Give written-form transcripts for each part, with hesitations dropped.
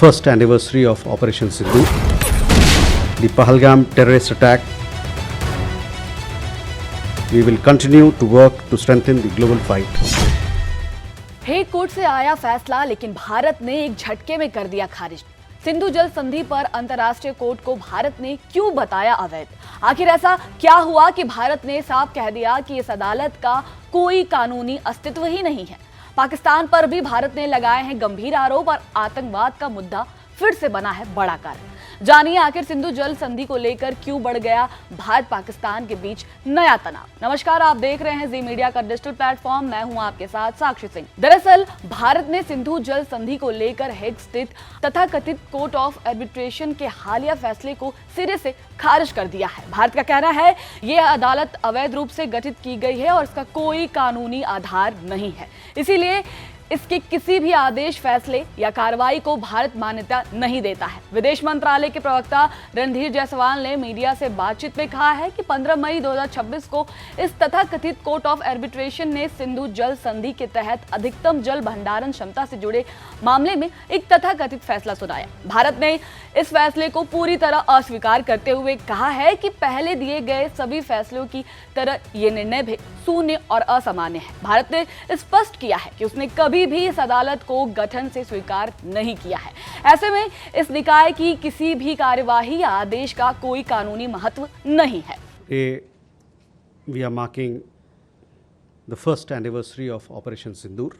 first anniversary of Operation Sindoor, the Pahalgam terrorist attack. We will continue to work to strengthen the global fight. Hague court से आया फैसला, लेकिन भारत ने एक झटके में कर दिया खारिज। सिंधु जल संधि पर अंतर्राष्ट्रीय कोर्ट को भारत ने क्यों बताया अवैध? आखिर ऐसा क्या हुआ कि भारत ने साफ कह दिया कि इस अदालत का कोई कानूनी अस्तित्व ही नहीं है? पाकिस्तान पर भी भारत ने लगाए हैं गंभीर आरोप और आतंकवाद का मुद्दा फिर से बना है बड़ा कारण। जानिए आखिर सिंधु जल संधि को लेकर क्यों बढ़ गया भारत पाकिस्तान के बीच नया तनाव। नमस्कार, आप देख रहे हैं जी मीडिया का डिजिटल प्लेटफॉर्म। मैं हूं आपके साथ साक्षी सिंह। दरअसल भारत ने सिंधु जल संधि को लेकर हेग स्थित तथाकथित कोर्ट ऑफ आर्बिट्रेशन के हालिया फैसले को सिरे से खारिज कर दिया है। भारत का कहना है यह अदालत अवैध रूप से गठित की गई है और इसका कोई कानूनी आधार नहीं है, इसीलिए इसके किसी भी आदेश, फैसले या कार्रवाई को भारत मान्यता नहीं देता है। विदेश मंत्रालय के प्रवक्ता रणधीर जायसवाल ने मीडिया से बातचीत में कहा है कि 15 मई 2026 को इस तथाकथित कोर्ट ऑफ आर्बिट्रेशन ने सिंधु जल संधि के तहत अधिकतम जल भंडारण क्षमता से जुड़े मामले में एक तथाकथित फैसला सुनाया। भारत ने इस फैसले को पूरी तरह अस्वीकार करते हुए कहा है कि पहले दिए गए सभी फैसलों की तरह ये निर्णय भी शून्य और असामान्य है। भारत ने स्पष्ट किया है कि उसने कभी भी इस अदालत को गठन से स्वीकार नहीं किया है। ऐसे में इस निकाय की किसी भी कार्यवाही या आदेश का कोई कानूनी महत्व नहीं है। We are marking the first anniversary of Operation Sindoor.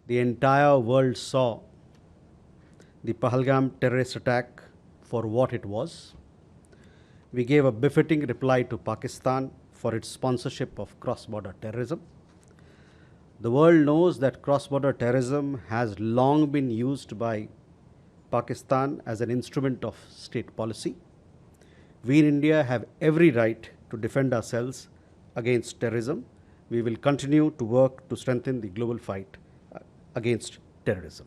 The entire world saw the Pahalgam terrorist attack for what it was. We gave a befitting reply to Pakistan for its sponsorship of cross-border terrorism. The world knows that cross-border terrorism has long been used by Pakistan as an instrument of state policy. We in India have every right to defend ourselves against terrorism. We will continue to work to strengthen the global fight against terrorism.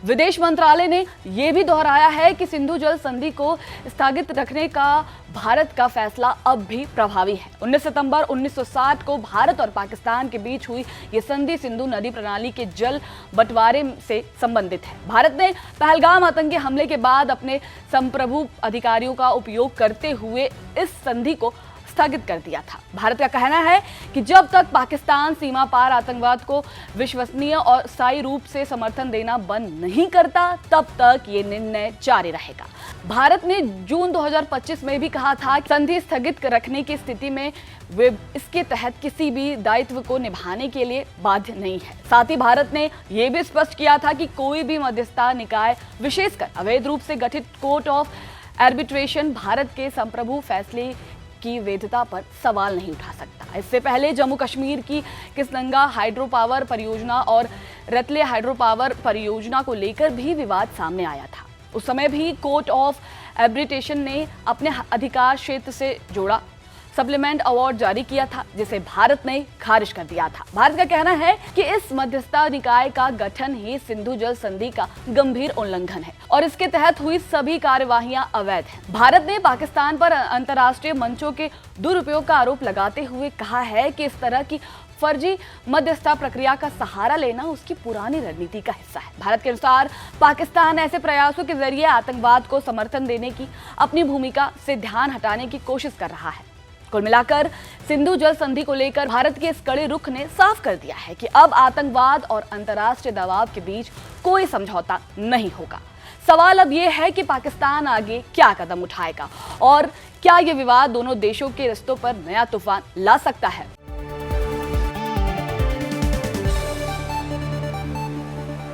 विदेश मंत्रालय ने यह भी दोहराया है कि सिंधु जल संधि को स्थगित रखने का भारत का फैसला अब भी प्रभावी है। 19 सितंबर 1960 को भारत और पाकिस्तान के बीच हुई ये संधि सिंधु नदी प्रणाली के जल बंटवारे से संबंधित है। भारत ने पहलगाम आतंकी हमले के बाद अपने संप्रभु अधिकारियों का उपयोग करते हुए इस संधि को स्थगित कर दिया था। भारत का कहना है कि जब तक पाकिस्तान सीमा पार आतंकवाद को विश्वसनीय और स्थायी रूप से समर्थन देना बंद नहीं करता, तब तक ये निर्णय जारी रहेगा। भारत ने जून 2025 में भी कहा था कि संधि स्थगित रखने की स्थिति में वे इसके तहत किसी भी दायित्व को निभाने के लिए बाध्य नहीं है। साथ ही भारत ने यह भी स्पष्ट किया था कि कोई भी मध्यस्थता निकाय, विशेषकर अवैध रूप से गठित कोर्ट ऑफ आर्बिट्रेशन, भारत के संप्रभु फैसले की वैधता पर सवाल नहीं उठा सकता। इससे पहले जम्मू कश्मीर की किसलंगा हाइड्रो पावर परियोजना और रतले हाइड्रो पावर परियोजना को लेकर भी विवाद सामने आया था। उस समय भी कोर्ट ऑफ आर्बिट्रेशन ने अपने अधिकार क्षेत्र से जोड़ा सप्लीमेंट अवार्ड जारी किया था, जिसे भारत ने खारिज कर दिया था। भारत का कहना है कि इस मध्यस्थता निकाय का गठन ही सिंधु जल संधि का गंभीर उल्लंघन है और इसके तहत हुई सभी कार्यवाहियां अवैध हैं। भारत ने पाकिस्तान पर अंतर्राष्ट्रीय मंचों के दुरुपयोग का आरोप लगाते हुए कहा है कि इस तरह की फर्जी मध्यस्थता प्रक्रिया का सहारा लेना उसकी पुरानी रणनीति का हिस्सा है। भारत के अनुसार पाकिस्तान ऐसे प्रयासों के जरिए आतंकवाद को समर्थन देने की अपनी भूमिका से ध्यान हटाने की कोशिश कर रहा है। कुल मिलाकर सिंधु जल संधि को लेकर भारत के इस कड़े रुख ने साफ कर दिया है कि अब आतंकवाद और अंतर्राष्ट्रीय दबाव के बीच कोई समझौता नहीं होगा। सवाल अब यह है कि पाकिस्तान आगे क्या कदम उठाएगा और क्या यह विवाद दोनों देशों के रिश्तों पर नया तूफान ला सकता है।